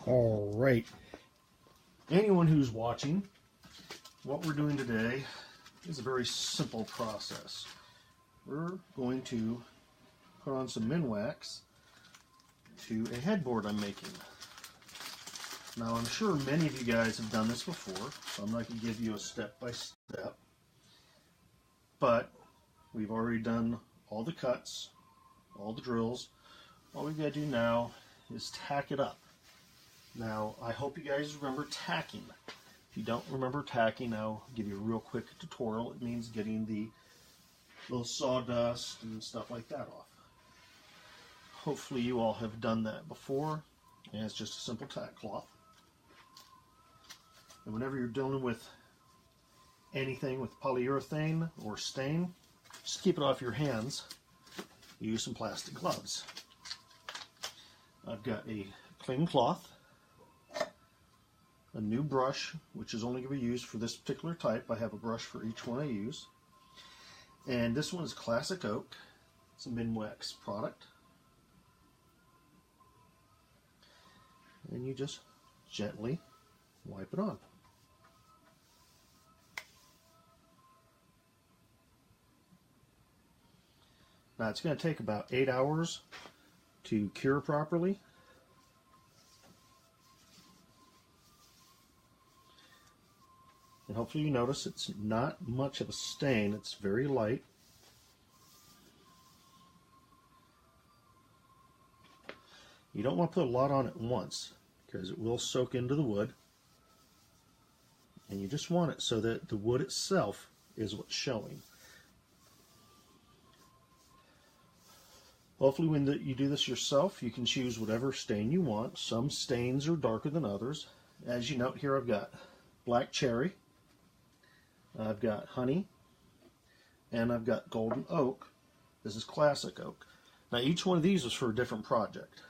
All right, anyone who's watching, what we're doing today is a very simple process. We're going to put on some Minwax to a headboard I'm making. Now, I'm sure many of you guys have done this before, so I'm not going to give you a step-by-step, but we've already done all the cuts, all the drills. All we've got to do now is tack it up. Now, I hope you guys remember tacking. If you don't remember tacking, I'll give you a real quick tutorial. It means getting the little sawdust and stuff like that off. Hopefully you all have done that before, and it's just a simple tack cloth. And whenever you're dealing with anything with polyurethane or stain, just keep it off your hands. Use some plastic gloves. I've got a clean cloth, a new brush, which is only going to be used for this particular type. I have a brush for each one I use. And this one is Classic Oak. It's a Minwax product. And you just gently wipe it on. Now, it's going to take about 8 hours to cure properly. And hopefully you notice it's not much of a stain, it's very light. You don't want to put a lot on at once because it will soak into the wood. And you just want it so that the wood itself is what's showing. Hopefully when you do this yourself, you can choose whatever stain you want. Some stains are darker than others. As you note here, I've got black cherry, I've got honey, and I've got golden oak. This is Classic Oak. Now, each one of these is for a different project.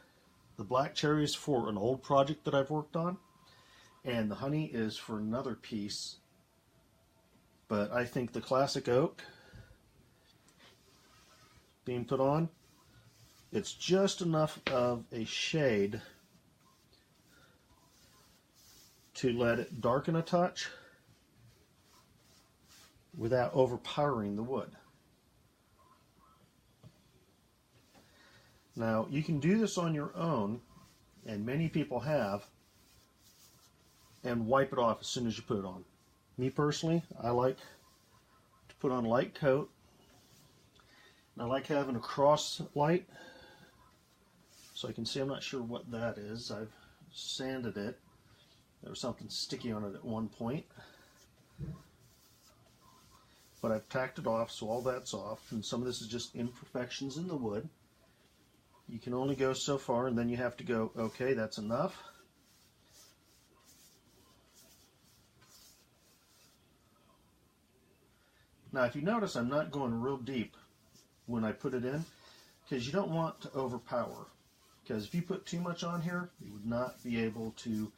The black cherry is for an old project that I've worked on, and the honey is for another piece. But I think the Classic Oak being put on, it's just enough of a shade to let it darken a touch without overpowering the wood. Now, you can do this on your own, and many people have, and wipe it off as soon as you put it on. Me personally, I like to put on a light coat, and I like having a cross light, so I can see. I'm not sure what that is. I've sanded it. There was something sticky on it at one point. But I've tacked it off, so all that's off, and some of this is just imperfections in the wood. You can only go so far, and then you have to go, okay, that's enough. Now, if you notice, I'm not going real deep when I put it in, because you don't want to overpower. Because if you put too much on here, you would not be able to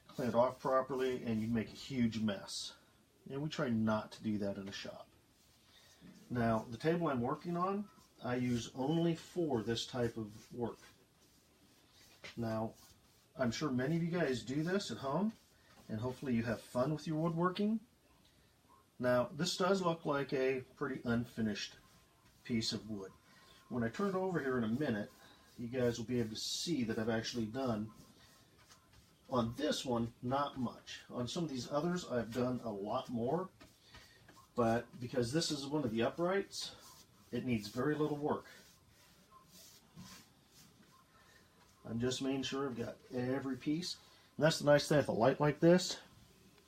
clean it off properly, and you'd make a huge mess. And we try not to do that in a shop. Now, the table I'm working on, I use only for this type of work. Now, I'm sure many of you guys do this at home, and hopefully you have fun with your woodworking. Now, this does look like a pretty unfinished piece of wood. When I turn it over here in a minute, you guys will be able to see that I've actually done, on this one, not much. On some of these others, I've done a lot more. But because this is one of the uprights, it needs very little work. I'm just making sure I've got every piece. And that's the nice thing with a light like this.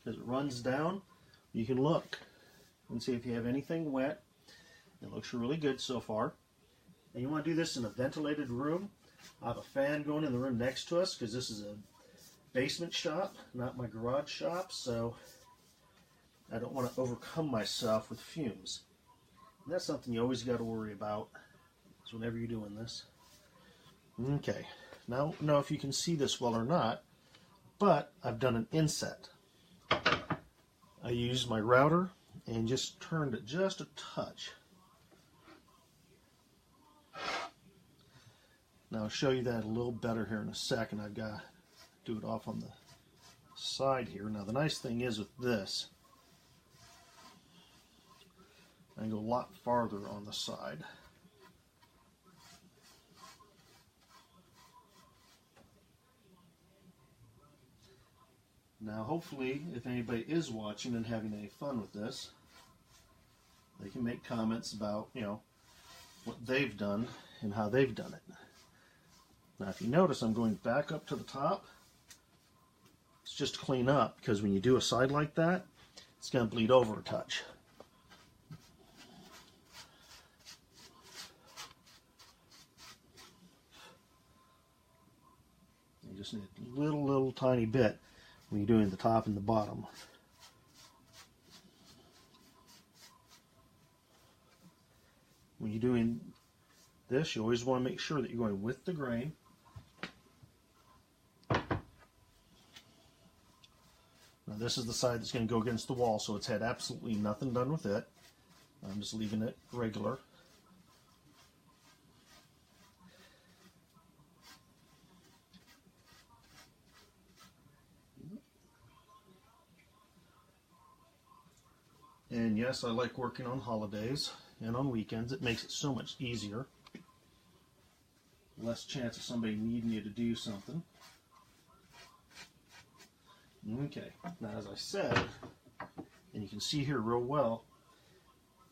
As it runs down, you can look and see if you have anything wet. It looks really good so far. And you want to do this in a ventilated room. I have a fan going in the room next to us because this is a basement shop, not my garage shop, so I don't want to overcome myself with fumes. And that's something you always got to worry about is whenever you're doing this. Okay, now I don't know if you can see this well or not, but I've done an inset. I used my router and just turned it just a touch. Now I'll show you that a little better here in a second. I've got do it off on the side here. Now the nice thing is with this, I can go a lot farther on the side. Now hopefully, if anybody is watching and having any fun with this, they can make comments about, you know, what they've done and how they've done it. Now if you notice, I'm going back up to the top. It's just to clean up, because when you do a side like that, it's going to bleed over a touch. You just need a little tiny bit when you're doing the top and the bottom. When you're doing this, you always want to make sure that you're going with the grain. Now this is the side that's going to go against the wall, so it's had absolutely nothing done with it. I'm just leaving it regular. And yes, I like working on holidays and on weekends. It makes it so much easier. Less chance of somebody needing you to do something. Okay, now as I said, and you can see here real well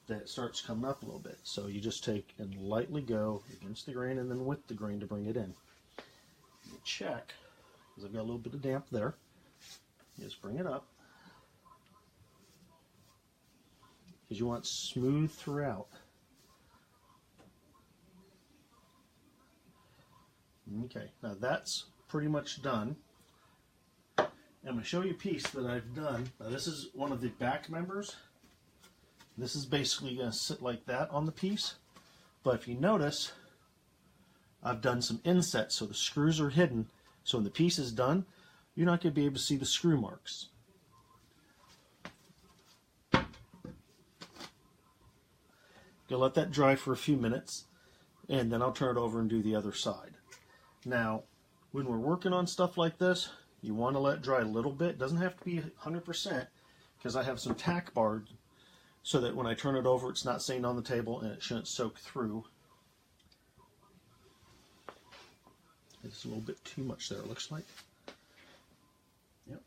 that it starts coming up a little bit. So you just take and lightly go against the grain and then with the grain to bring it in. You check, because I've got a little bit of damp there. Just bring it up. Because you want it smooth throughout. Okay, now that's pretty much done. I'm going to show you a piece that I've done. Now this is one of the back members. This is basically going to sit like that on the piece. But if you notice, I've done some insets, so the screws are hidden. So when the piece is done, you're not going to be able to see the screw marks. Gonna let that dry for a few minutes, and then I'll turn it over and do the other side. Now, when we're working on stuff like this, you want to let it dry a little bit. It doesn't have to be 100%, because I have some tack bars so that when I turn it over, it's not staying on the table and it shouldn't soak through. It's a little bit too much there, it looks like. Yep.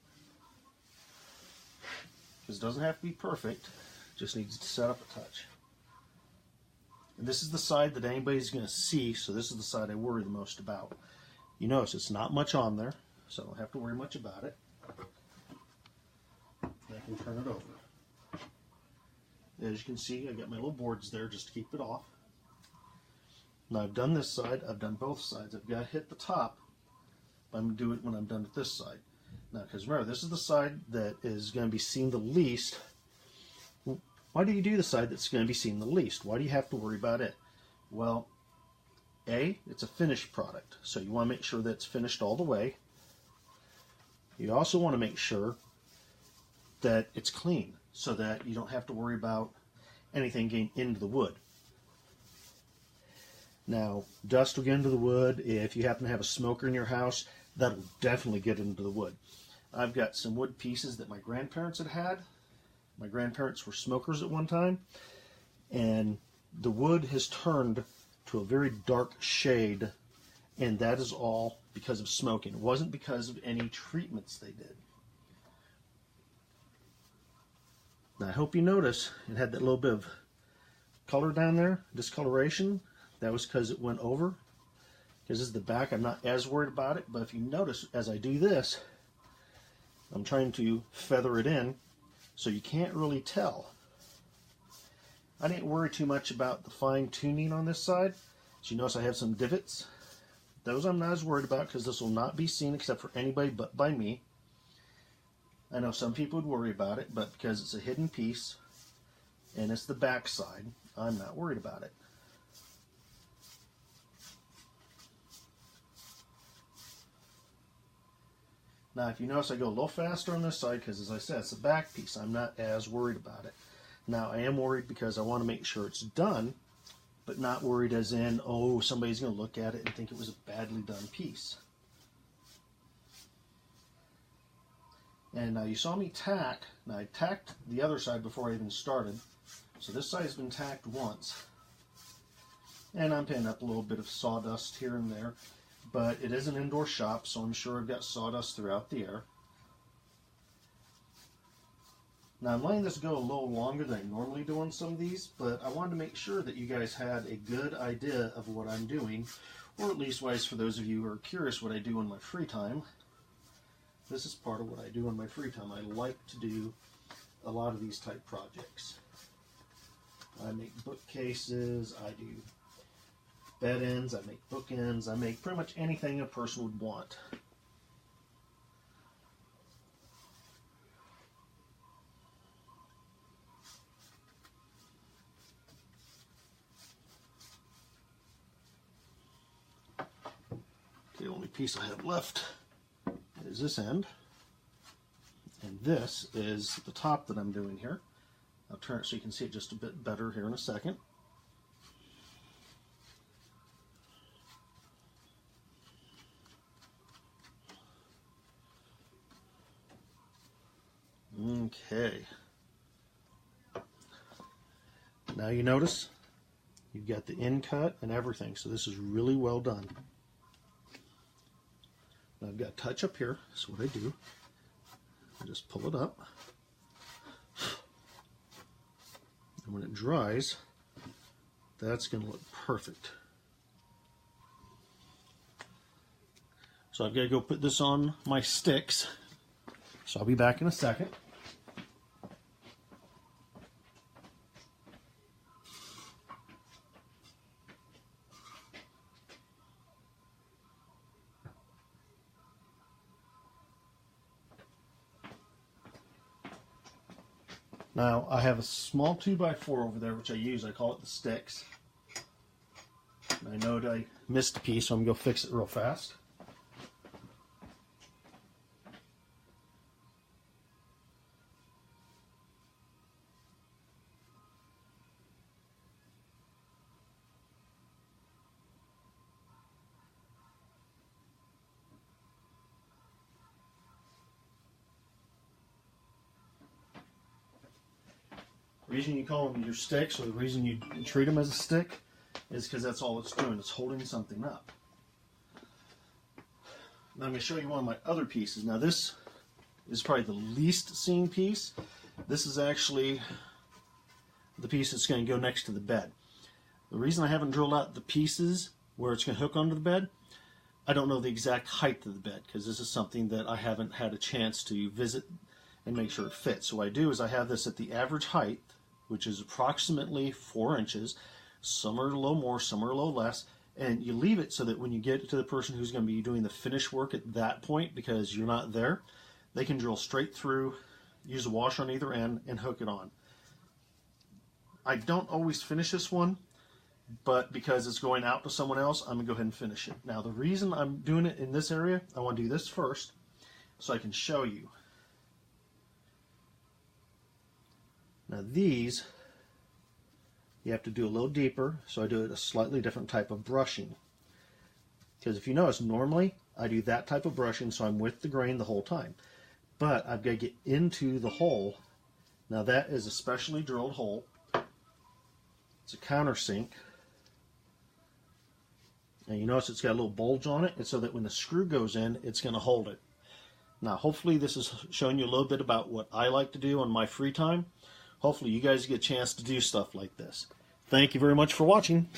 Because it doesn't have to be perfect, just needs to set up a touch. And this is the side that anybody's going to see, so this is the side I worry the most about. You notice it's not much on there, so I don't have to worry much about it. I can turn it over. As you can see, I got my little boards there just to keep it off. Now I've done this side, I've done both sides. I've got to hit the top, but I'm going to do it when I'm done with this side. Now, because remember, this is the side that is going to be seen the least. Why do you do the side that's going to be seen the least? Why do you have to worry about it? Well, A, it's a finished product, so you want to make sure that it's finished all the way. You also want to make sure that it's clean, so that you don't have to worry about anything getting into the wood. Now, dust will get into the wood. If you happen to have a smoker in your house, that'll definitely get into the wood. I've got some wood pieces that my grandparents had. My grandparents were smokers at one time, and the wood has turned to a very dark shade, and that is all because of smoking. It wasn't because of any treatments they did. Now, I hope you notice it had that little bit of color down there, discoloration. That was because it went over. Because this is the back, I'm not as worried about it, but if you notice, as I do this, I'm trying to feather it in, so you can't really tell. I didn't worry too much about the fine tuning on this side. So you notice I have some divots. Those I'm not as worried about because this will not be seen except for anybody but by me. I know some people would worry about it, but because it's a hidden piece and it's the back side, I'm not worried about it. Now, if you notice, I go a little faster on this side because, as I said, it's the back piece. I'm not as worried about it. Now, I am worried because I want to make sure it's done, but not worried as in, oh, somebody's going to look at it and think it was a badly done piece. And now you saw me tack. Now I tacked the other side before I even started. So this side has been tacked once. And I'm pinning up a little bit of sawdust here and there. But it is an indoor shop, so I'm sure I've got sawdust throughout the air. Now I'm letting this go a little longer than I normally do on some of these, but I wanted to make sure that you guys had a good idea of what I'm doing, or at least wise for those of you who are curious what I do in my free time. This is part of what I do in my free time. I like to do a lot of these type projects. I make bookcases, I do bed ends, I make bookends, I make pretty much anything a person would want. The only piece I have left is this end, and this is the top that I'm doing here. I'll turn it so you can see it just a bit better here in a second. Okay. Now you notice you've got the end cut and everything, so this is really well done. Now I've got a touch up here, so what I do, I just pull it up, and when it dries, that's going to look perfect. So I've got to go put this on my sticks, so I'll be back in a second. Now, I have a small 2x4 over there, which I use. I call it the sticks. And I know that I missed a piece, so I'm going to go fix it real fast. The reason you call them your sticks, or the reason you treat them as a stick, is because that's all it's doing. It's holding something up. Now I'm going to show you one of my other pieces. Now this is probably the least seen piece. This is actually the piece that's going to go next to the bed. The reason I haven't drilled out the pieces where it's going to hook onto the bed, I don't know the exact height of the bed, because this is something that I haven't had a chance to visit and make sure it fits. So what I do is I have this at the average height, which is approximately 4 inches. Some are a little more, some are a little less, and you leave it so that when you get to the person who's going to be doing the finish work at that point, because you're not there, they can drill straight through, use a washer on either end, and hook it on. I don't always finish this one, but because it's going out to someone else, I'm going to go ahead and finish it. Now the reason I'm doing it in this area, I want to do this first so I can show you. Now these, you have to do a little deeper, so I do it a slightly different type of brushing. Because if you notice, normally I do that type of brushing, so I'm with the grain the whole time. But I've got to get into the hole. Now that is a specially drilled hole. It's a countersink. And you notice it's got a little bulge on it, and so that when the screw goes in, it's going to hold it. Now hopefully this is showing you a little bit about what I like to do on my free time. Hopefully you guys get a chance to do stuff like this. Thank you very much for watching.